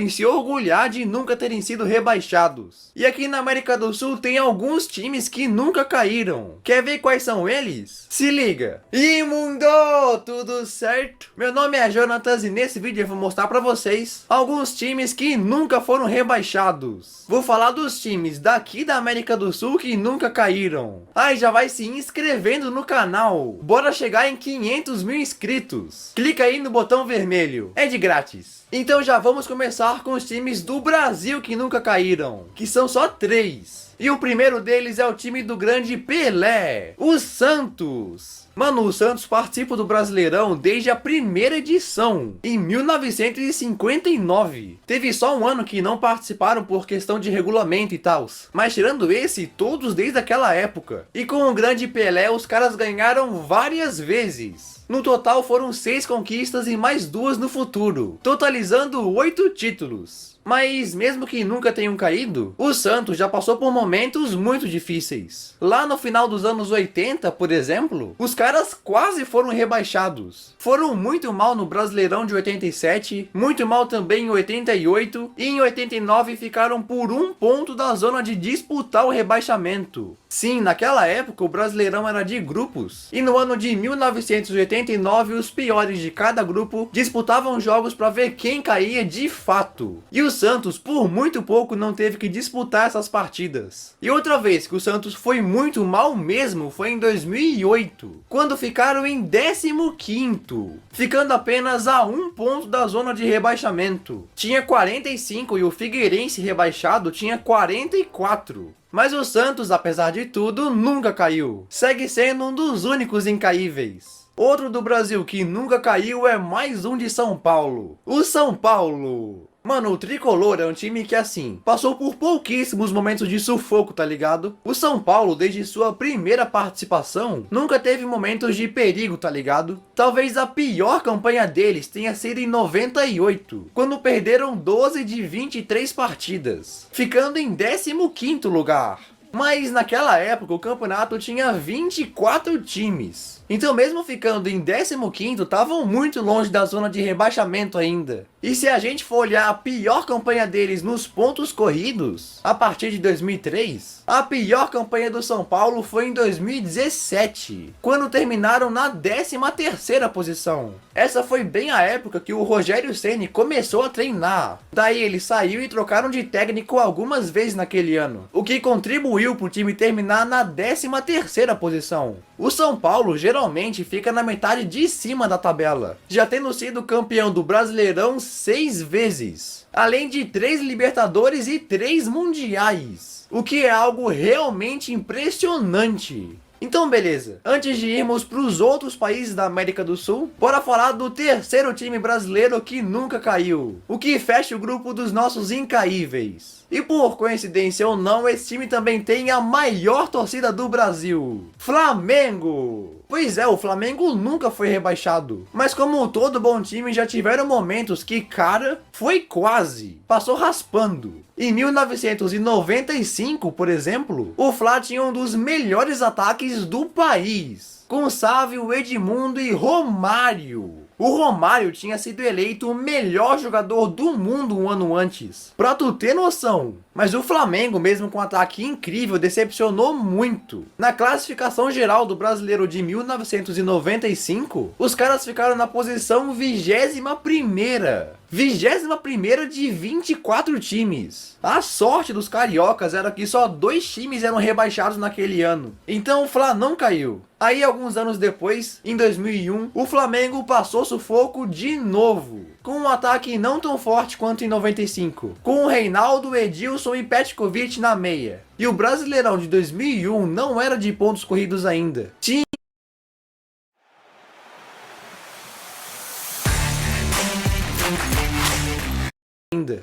se orgulhar de nunca terem sido rebaixados. E aqui na América do Sul tem alguns times que nunca caíram. Quer ver quais são eles? Se liga! Imundo! Tudo certo? Meu nome é Jonatas e nesse vídeo eu vou mostrar pra vocês alguns times que nunca foram rebaixados. Vou falar dos times daqui da América do Sul que nunca caíram. Aí já vai se inscrevendo no canal. Bora chegar em 500 mil inscritos. Clica aí no botão vermelho. É de grátis. Então já vamos começar com os times do Brasil que nunca caíram, que são só 3. E o primeiro deles é o time do grande Pelé, o Santos. Mano, o Santos participa do Brasileirão desde a primeira edição, em 1959. Teve só um ano que não participaram por questão de regulamento e tal. Mas tirando esse, todos desde aquela época. E com o grande Pelé, os caras ganharam várias vezes. No total foram 6 conquistas e mais 2 no futuro, totalizando 8 títulos. Mas mesmo que nunca tenham caído, o Santos já passou por momentos muito difíceis. Lá no final dos anos 80, por exemplo, os caras quase foram rebaixados. Foram muito mal no Brasileirão de 87, muito mal também em 88 e em 89 ficaram por 1 ponto da zona de disputar o rebaixamento. Sim, naquela época o Brasileirão era de grupos, e no ano de 1989 os piores de cada grupo disputavam jogos para ver quem caía de fato. E o Santos por muito pouco não teve que disputar essas partidas. E outra vez que o Santos foi muito mal mesmo foi em 2008, quando ficaram em 15º, ficando apenas a 1 ponto da zona de rebaixamento. Tinha 45 e o Figueirense rebaixado tinha 44. Mas o Santos, apesar de tudo, nunca caiu. Segue sendo um dos únicos incaíveis. Outro do Brasil que nunca caiu é mais um de São Paulo. O São Paulo. Mano, o Tricolor é um time que, assim, passou por pouquíssimos momentos de sufoco, tá ligado? O São Paulo, desde sua primeira participação, nunca teve momentos de perigo, tá ligado? Talvez a pior campanha deles tenha sido em 98, quando perderam 12 de 23 partidas, ficando em 15º lugar. Mas naquela época o campeonato tinha 24 times. Então mesmo ficando em 15º, estavam muito longe da zona de rebaixamento ainda. E se a gente for olhar a pior campanha deles nos pontos corridos, a partir de 2003, a pior campanha do São Paulo foi em 2017, quando terminaram na 13ª posição. Essa foi bem a época que o Rogério Ceni começou a treinar. Daí ele saiu e trocaram de técnico algumas vezes naquele ano, o que contribuiu para o time terminar na 13ª posição. O São Paulo geralmente fica na metade de cima da tabela, já tendo sido campeão do Brasileirão 6 vezes, além de 3 Libertadores e 3 Mundiais, o que é algo realmente impressionante. Então beleza, antes de irmos para os outros países da América do Sul, bora falar do terceiro time brasileiro que nunca caiu, o que fecha o grupo dos nossos incaíveis. E por coincidência ou não, esse time também tem a maior torcida do Brasil, Flamengo! Pois é, o Flamengo nunca foi rebaixado, mas como todo bom time já tiveram momentos que, cara, foi quase, passou raspando. Em 1995, por exemplo, o Fla tinha um dos melhores ataques do país, com Sávio, Edmundo e Romário. O Romário tinha sido eleito o melhor jogador do mundo um ano antes, pra tu ter noção. Mas o Flamengo, mesmo com um ataque incrível, decepcionou muito. Na classificação geral do Brasileiro de 1995, os caras ficaram na posição 21ª. 21ª de 24 times. A sorte dos cariocas era que só 2 times eram rebaixados naquele ano. Então o Fla não caiu. Aí alguns anos depois, em 2001, o Flamengo passou sufoco de novo, com um ataque não tão forte quanto em 95, com o Reinaldo, Edilson e Petkovic na meia. E o Brasileirão de 2001 não era de pontos corridos ainda.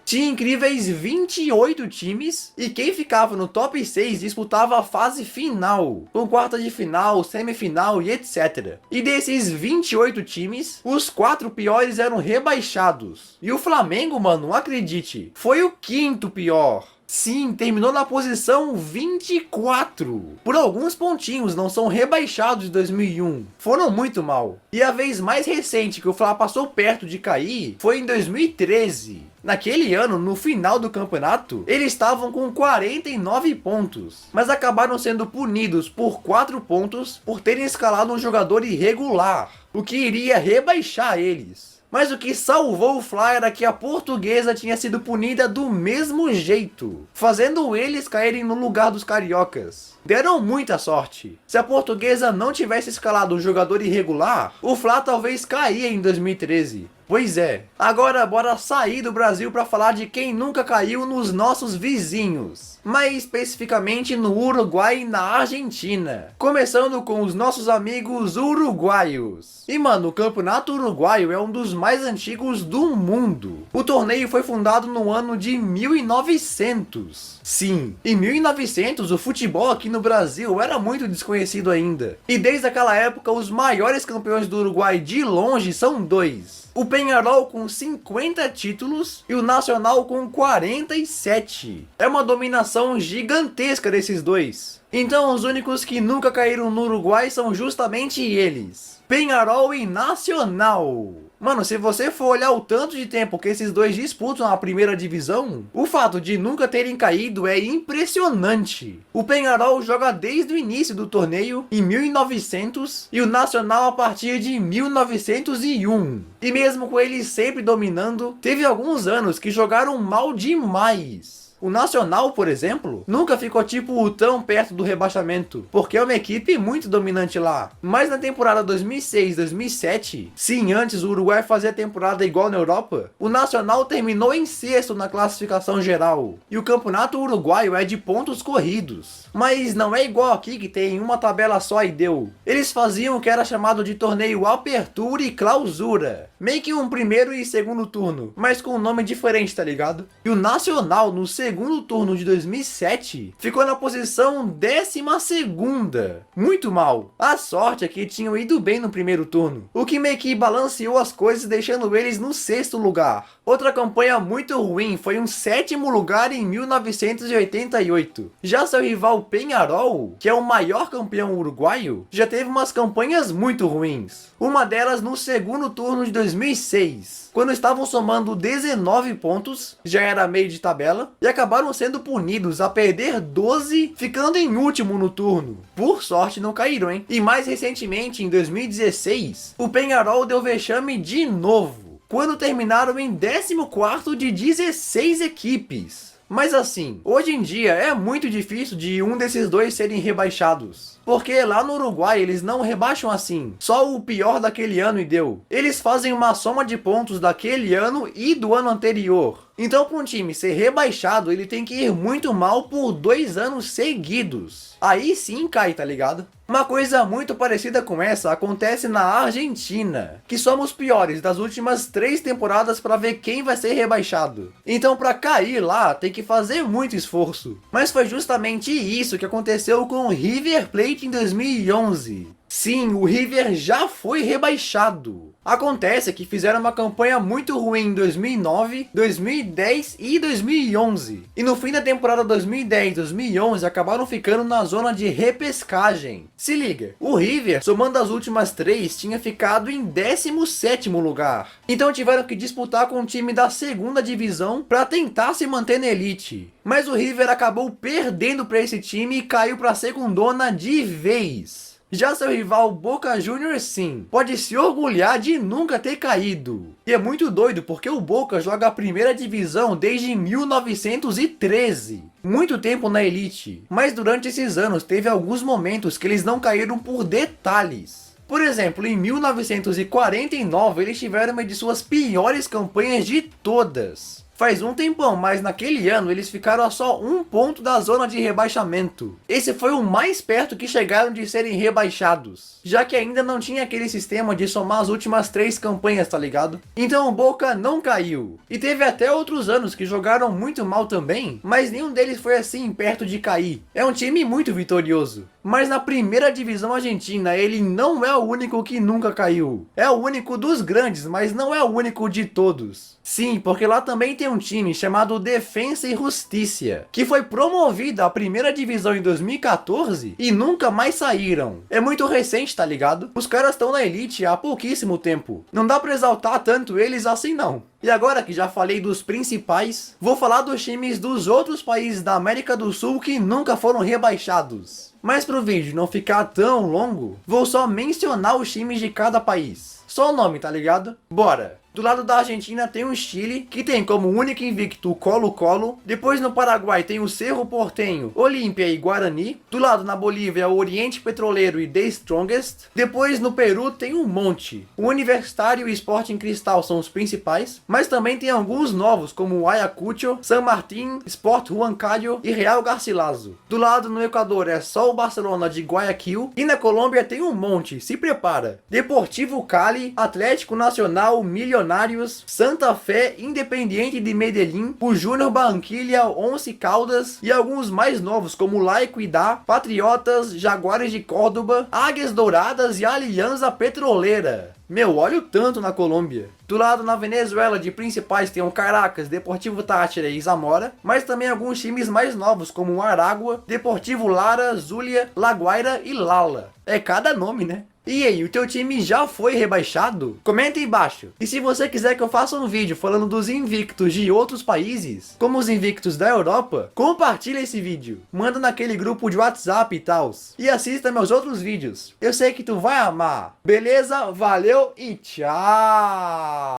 Tinha incríveis 28 times e quem ficava no top 6 disputava a fase final, com quarta de final, semifinal e etc. E desses 28 times, os 4 piores eram rebaixados. E o Flamengo, mano, acredite, foi o 5º pior. Sim, terminou na posição 24. Por alguns pontinhos, não são rebaixados de 2001. Foram muito mal. E a vez mais recente que o Fla passou perto de cair foi em 2013. Naquele ano, no final do campeonato, eles estavam com 49 pontos, mas acabaram sendo punidos por 4 pontos por terem escalado um jogador irregular, o que iria rebaixar eles. Mas o que salvou o Fla era que a Portuguesa tinha sido punida do mesmo jeito, fazendo eles caírem no lugar dos cariocas. Deram muita sorte. Se a Portuguesa não tivesse escalado um jogador irregular, o Fla talvez caía em 2013. Pois é. Agora bora sair do Brasil para falar de quem nunca caiu nos nossos vizinhos. Mais especificamente no Uruguai e na Argentina. Começando com os nossos amigos uruguaios. E mano, o campeonato uruguaio é um dos mais antigos do mundo. O torneio foi fundado no ano de 1900. Sim, em 1900 o futebol aqui no Brasil era muito desconhecido ainda. E desde aquela época os maiores campeões do Uruguai de longe são dois. O Peñarol com 50 títulos e o Nacional com 47. É uma dominação gigantesca desses dois. Então os únicos que nunca caíram no Uruguai são justamente eles. Peñarol e Nacional. Mano, se você for olhar o tanto de tempo que esses dois disputam a primeira divisão, o fato de nunca terem caído é impressionante. O Peñarol joga desde o início do torneio, em 1900, e o Nacional a partir de 1901. E mesmo com eles sempre dominando, teve alguns anos que jogaram mal demais. O Nacional, por exemplo, nunca ficou tipo tão perto do rebaixamento, porque é uma equipe muito dominante lá. Mas na temporada 2006-2007, sim, antes o Uruguai fazia temporada igual na Europa, o Nacional terminou em sexto na classificação geral. E o campeonato uruguaio é de pontos corridos. Mas não é igual aqui que tem uma tabela só e deu. Eles faziam o que era chamado de torneio Apertura e Clausura. Meio que um primeiro e segundo turno, mas com um nome diferente, tá ligado? E o Nacional, no segundo turno de 2007, ficou na posição 12ª. Muito mal. A sorte é que tinham ido bem no primeiro turno, o que meio que balanceou as coisas, deixando eles no 6º lugar. Outra campanha muito ruim foi um 7º lugar em 1988. Já seu rival Peñarol, que é o maior campeão uruguaio, já teve umas campanhas muito ruins. Uma delas no segundo turno de 2006, quando estavam somando 19 pontos, já era meio de tabela, e acabaram sendo punidos a perder 12, ficando em último no turno. Por sorte não caíram, hein? E mais recentemente, em 2016, o Peñarol deu vexame de novo, quando terminaram em 14º de 16 equipes. Mas assim, hoje em dia é muito difícil de um desses dois serem rebaixados. Porque lá no Uruguai eles não rebaixam assim, só o pior daquele ano e deu. Eles fazem uma soma de pontos daquele ano e do ano anterior. Então para um time ser rebaixado, ele tem que ir muito mal por 2 anos seguidos. Aí sim cai, tá ligado? Uma coisa muito parecida com essa acontece na Argentina, que somos piores das últimas 3 temporadas para ver quem vai ser rebaixado. Então para cair lá tem que fazer muito esforço. Mas foi justamente isso que aconteceu com o River Plate em 2011. Sim, o River já foi rebaixado. Acontece que fizeram uma campanha muito ruim em 2009, 2010 e 2011. E no fim da temporada 2010-2011 acabaram ficando na zona de repescagem. Se liga, o River, somando as últimas 3, tinha ficado em 17º lugar. Então tiveram que disputar com o time da segunda divisão para tentar se manter na elite. Mas o River acabou perdendo para esse time e caiu para a segundona de vez. Já seu rival Boca Juniors sim, pode se orgulhar de nunca ter caído. E é muito doido porque o Boca joga a primeira divisão desde 1913. Muito tempo na elite, mas durante esses anos teve alguns momentos que eles não caíram por detalhes. Por exemplo, em 1949 eles tiveram uma de suas piores campanhas de todas. Faz um tempão, mas naquele ano eles ficaram a só 1 ponto da zona de rebaixamento. Esse foi o mais perto que chegaram de serem rebaixados, já que ainda não tinha aquele sistema de somar as últimas 3 campanhas, tá ligado? Então o Boca não caiu. E teve até outros anos que jogaram muito mal também, mas nenhum deles foi assim perto de cair. É um time muito vitorioso. Mas na primeira divisão argentina, ele não é o único que nunca caiu. É o único dos grandes, mas não é o único de todos. Sim, porque lá também tem um time chamado Defensa e Justiça, que foi promovido à primeira divisão em 2014 e nunca mais saíram. É muito recente, tá ligado? Os caras estão na elite há pouquíssimo tempo. Não dá pra exaltar tanto eles assim não. E agora que já falei dos principais, vou falar dos times dos outros países da América do Sul que nunca foram rebaixados. Mas pro vídeo não ficar tão longo, vou só mencionar os times de cada país. Só o nome, tá ligado? Bora! Do lado da Argentina tem o Chile, que tem como único invicto o Colo-Colo. Depois no Paraguai tem o Cerro Porteño, Olímpia e Guarani. Do lado na Bolívia, o Oriente Petroleiro e The Strongest. Depois no Peru tem o Monte. O Universitário e o Sporting Cristal são os principais, mas também tem alguns novos como o Ayacucho, San Martín, Sport Huancayo e Real Garcilaso. Do lado no Equador é só o Barcelona de Guayaquil. E na Colômbia tem um monte, se prepara. Deportivo Cali, Atlético Nacional, Millonarios, Santa Fé, Independiente de Medellín, o Júnior Barranquilla, Once Caldas e alguns mais novos como La Equidad, Patriotas, Jaguares de Córdoba, Águias Douradas e Alianza Petroleira. Meu, olha o tanto na Colômbia. Do lado na Venezuela de principais tem o Caracas, Deportivo Táchira e Zamora, mas também alguns times mais novos como o Aragua, Deportivo Lara, Zulia, La Guaira e Lala. É cada nome, né? E aí, o teu time já foi rebaixado? Comenta aí embaixo. E se você quiser que eu faça um vídeo falando dos invictos de outros países, como os invictos da Europa, compartilha esse vídeo. Manda naquele grupo de WhatsApp e tal. E assista meus outros vídeos. Eu sei que tu vai amar. Beleza? Valeu e tchau!